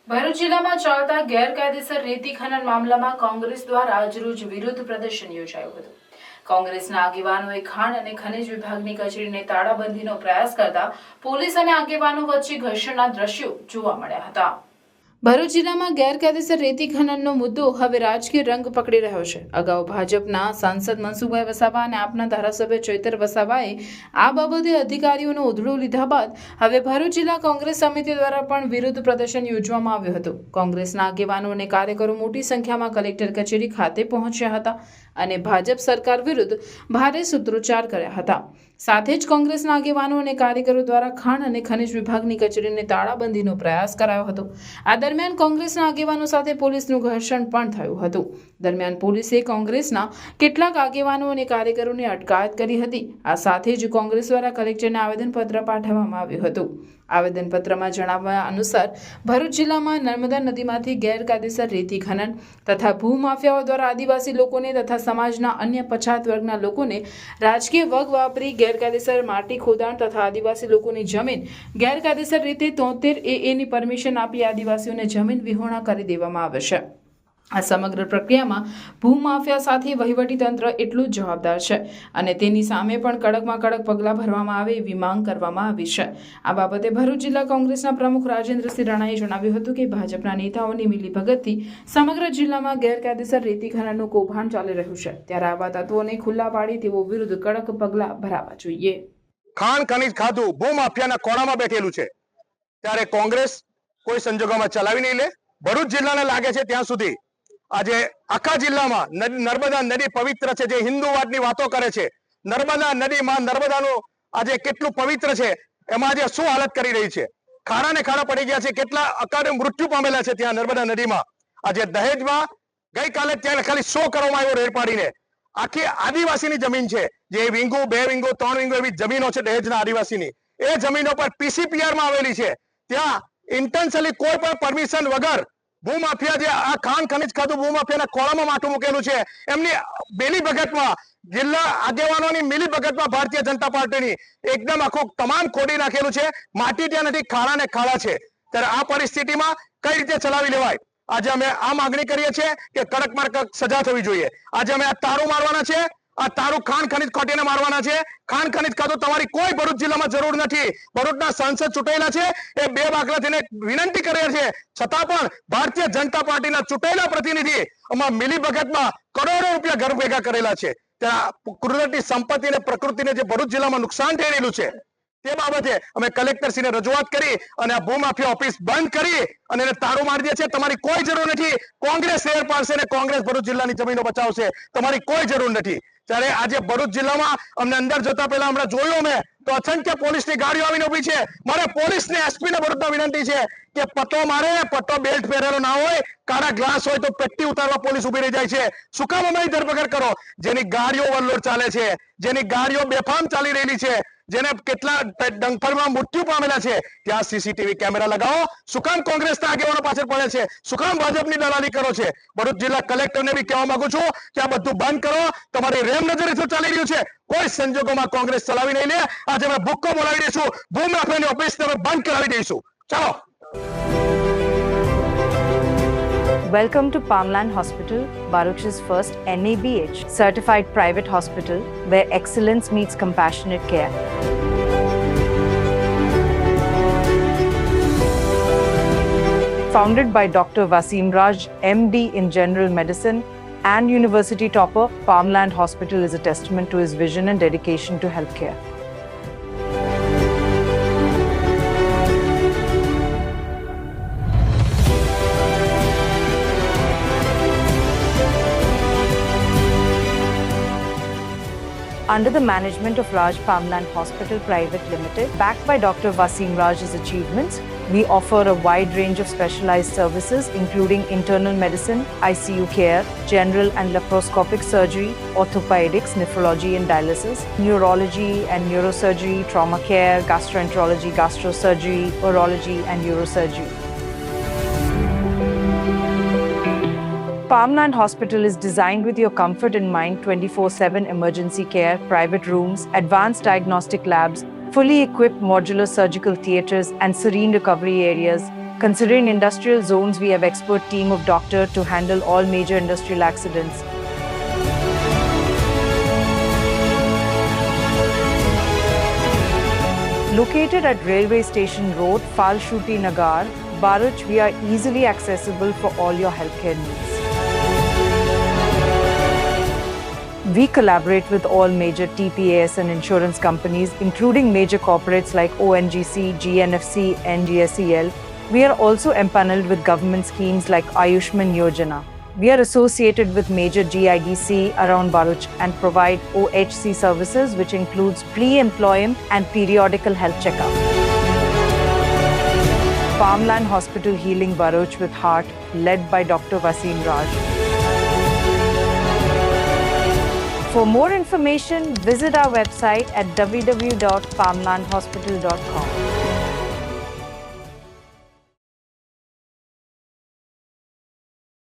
ભરૂચ જિલ્લામાં ચાલતા ગેરકાયદેસર રેતી ખનન મામલામાં કોંગ્રેસ દ્વારા આજરોજ વિરોધ પ્રદર્શન યોજાયું હતું। કોંગ્રેસના આગેવાનોએ ખાણ અને ખનિજ વિભાગની કચેરીને તાળાબંધીનો પ્રયાસ કરતા પોલીસ અને આગેવાનો વચ્ચે ઘર્ષણના દ્રશ્યો જોવા મળ્યા હતા। ભરૂચ જિલ્લામાં ગેરકાયદેસર રેતી ખનનનો મુદ્દો હવે રાજકીય રંગ પકડી રહ્યો છે। અગાઉ ભાજપના સાંસદ મનસુખભાઈ વસાવા અને આપના ધારાસભ્ય ચૈતર વસાવાએ આ બાબતે અધિકારીઓનો ઉધડો લીધા બાદ હવે ભરૂચ જિલ્લા કોંગ્રેસ સમિતિ દ્વારા પણ વિરોધ પ્રદર્શન યોજવામાં આવ્યું હતું। કોંગ્રેસના આગેવાનો અને કાર્યકરો મોટી સંખ્યામાં કલેક્ટર કચેરી ખાતે પહોંચ્યા હતા અને ભાજપ સરકાર વિરુદ્ધ ભારે સૂત્રોચ્ચાર કર્યા હતા। સાથે જ કોંગ્રેસના આગેવાનો અને કાર્યકરો દ્વારા ખાણ અને ખનિજ વિભાગની કચેરીને તાળાબંધીનો પ્રયાસ કરાયો હતો। આ દરમિયાન કોંગ્રેસના આગેવાનો સાથે પોલીસનું ઘર્ષણ પણ થયું હતું। દરમિયાન પોલીસે કોંગ્રેસના કેટલાક આગેવાનો અને કાર્યકરોની અટકાયત કરી હતી। આ સાથે જ કોંગ્રેસ દ્વારા કલેક્ટરને આવેદનપત્ર પાઠવવામાં આવ્યું હતું। આવેદનપત્રમાં જણાવ્યા અનુસાર ભરૂચ જિલ્લામાં નર્મદા નદીમાંથી ગેરકાયદેસર રેતી ખનન તથા ભૂમાફિયાઓ દ્વારા આદિવાસી લોકોને તથા સમાજના અન્ય પછાત વર્ગના લોકોને રાજકીય વગ વાપરી ગેરકાયદેસર માટી ખોદાણ તથા આદિવાસી લોકોની જમીન ગેરકાયદેસર રીતે 73 ની પરમિશન આપી આદિવાસીઓને જમીન વિહોણા કરી દેવામાં આવે છે। આ સમગ્ર પ્રક્રિયામાં ભૂમાફિયા સાથે વહીવટીતંત્ર એટલું જ જવાબદાર છે અને તેની સામે પણ કડકમાં કડક પગલાં ભરવામાં આવે એવી માંગ કરવામાં આવી છે। આ બાબતે ભરૂચ જિલ્લા કોંગ્રેસના પ્રમુખ રાજેન્દ્રસિંહ રાણાએ જણાવ્યું હતું કે ભાજપના નેતાઓની મિલીભગતથી સમગ્ર જિલ્લામાં ગેરકાયદેસર રેતી ખનનનું કૌભાંડ ચાલી રહ્યું છે, ત્યારે આવા તત્વોને ખુલ્લા પાડી તેઓ વિરુદ્ધ કડક પગલાં ભરાવા જોઈએ। ખાણ ખનીજ ખાતું ભૂમાફિયાના કોણામાં બેઠેલું છે, ત્યારે કોંગ્રેસ કોઈ સંજોગોમાં ચલાવી નહીં લે। ભરૂચ જિલ્લાને લાગે છે ત્યાં સુધી આજે આખા જિલ્લામાં નર્મદા નદી પવિત્ર છે, જે હિન્દુવાદની વાતો કરે છે, નર્મદા નદીમાં નર્મદાનું આજે કેટલું પવિત્ર છે એમાં આજે શું હાલત કરી રહી છે। ખાડા ને ખાડા પડી ગયા છે, કેટલા અકાળે મૃત્યુ પામેલા છે ત્યાં નર્મદા નદીમાં। આજે દહેજમાં ગઈકાલે ત્યાં ખાલી 100 કરવામાં આવ્યો રેડ પાડીને। આખી આદિવાસીની જમીન છે, જે વિંગુ 2 વિંગુ 3 વિંગુ એવી જમીનો છે દહેજના આદિવાસીની, એ જમીનો પર PCPR માં આવેલી છે। ત્યાં ઇન્ટેન્શનલી કોઈ પણ પરમિશન વગર ભૂમાફિયા જે આ ખાણ ખનિજ ખાતું ભૂમાફિયાના ખોળામાં માથું મૂકેલું છે, એમની મિલીભગતમાં જિલ્લા આગેવાનોની મિલીભગતમાં ભારતીય જનતા પાર્ટીની એકદમ આખું તમામ ખોડી નાખેલું છે। માટી ત્યાં નથી, ખાડા ને ખાડા છે। ત્યારે આ પરિસ્થિતિમાં કઈ રીતે ચલાવી લેવાય? આજે અમે આ માંગણી કરીએ છીએ કે કડકમાં કડક સજા થવી જોઈએ। આજે અમે આ તારું મારવાના છે, આ તારું ખાણ ખનિજ ખાતેને મારવાના છે। ખાણ ખનિજ ખાતું તમારી કોઈ ભરૂચ જિલ્લામાં જરૂર નથી। ભરૂચના સાંસદ ચૂંટાયેલા છે, એ 2 બાકલા થઈને વિનંતી કરે છે, છતાં પણ ભારતીય જનતા પાર્ટીના ચૂંટાયેલા પ્રતિનિધિ આમાં મિલીભગતમાં કરોડો રૂપિયા ઘર ભેગા કરેલા છે। ત્યાં કુદરતી સંપત્તિ અને પ્રકૃતિને જે ભરૂચ જિલ્લામાં નુકસાન થઈ રહેલું છે, તે બાબતે અમે કલેક્ટરશ્રીને રજૂઆત કરી અને આ ભૂમાફિયા ઓફિસ બંધ કરી અને એને તાળું મારી દે છે। તમારી કોઈ જરૂર નથી। કોંગ્રેસ શહેર પાડશે અને કોંગ્રેસ ભરૂચ જિલ્લાની જમીનો બચાવશે, તમારી કોઈ જરૂર નથી। ત્યારે આજે ભરૂચ જિલ્લામાં અમને અંદર જતા પહેલા હમણાં જોયું મેં તો અસંખ્ય પોલીસની ગાડીઓ આવીને ઉભી છે। મારે પોલીસને એસપીને ભરૂચના વિનંતી છે કે પટ્ટો મારે, પટ્ટો બેલ્ટ પહેરેલો ના હોય, કાળા ગ્લાસ હોય તો પેટ્ટી ઉતારવા પોલીસ ઉભી રહી જાય છે। શું કામ અમારી ધરપકડ કરો? જેની ગાડીઓ ઓવરલોડ ચાલે છે, જેની ગાડીઓ બેફામ ચાલી રહેલી છે, જેને કેટલા ડંફરમાં મૃત્યુ પામેલા છે, ત્યાં સીસીટીવી કેમેરા લગાવો। શું કામ કોંગ્રેસના આગેવાનો પાછળ પડે છે? શું કામ ભાજપની દલાલી કરો છે? ભરૂચ જિલ્લા કલેક્ટરને બી કહેવા માંગુ છું કે આ બધું બંધ કરો। તમારી રેમ નજરે શું ચાલી રહ્યું છે, કોઈ સંજોગોમાં કોંગ્રેસ ચલાવી નહીં લે। આજે અમે ભૂક્કો બોલાવી દઈશું, ભૂમાફિયાની ઓફિસ અમે બંધ કરાવી દઈશું। ચાલો। Welcome to Palmland Hospital, Bharuch's first NABH certified private hospital where excellence meets compassionate care. Founded by Dr. Wasim Raj, MD in General Medicine and University topper, Palmland Hospital is a testament to his vision and dedication to healthcare. Under the management of Raj Palmland Hospital Private Limited, backed by Dr. Wasim Raj's achievements, we offer a wide range of specialized services including internal medicine, ICU care, general and laparoscopic surgery, orthopedics, nephrology and dialysis, neurology and neurosurgery, trauma care, gastroenterology, gastrosurgery, urology and neurosurgery. Palmland Hospital is designed with your comfort in mind. 24/7 emergency care, private rooms, advanced diagnostic labs, fully equipped modular surgical theatres and serene recovery areas, Considering industrial zones, we have expert team of doctor to handle all major industrial accidents. Located at Railway Station Road, Falshuti Nagar, Bharuch, we are easily accessible for all your healthcare needs. We collaborate with all major TPAS and insurance companies, including major corporates like ONGC, GNFC, and GSEL. We are also empaneled with government schemes like Ayushman Yojana. We are associated with major GIDC around Bharuch and provide OHC services, which includes pre-employment and periodical health checkup. Farmland Hospital Healing Bharuch with Heart, led by Dr. Wasim Raj. For more information, visit our website at www.farmlandhospital.com.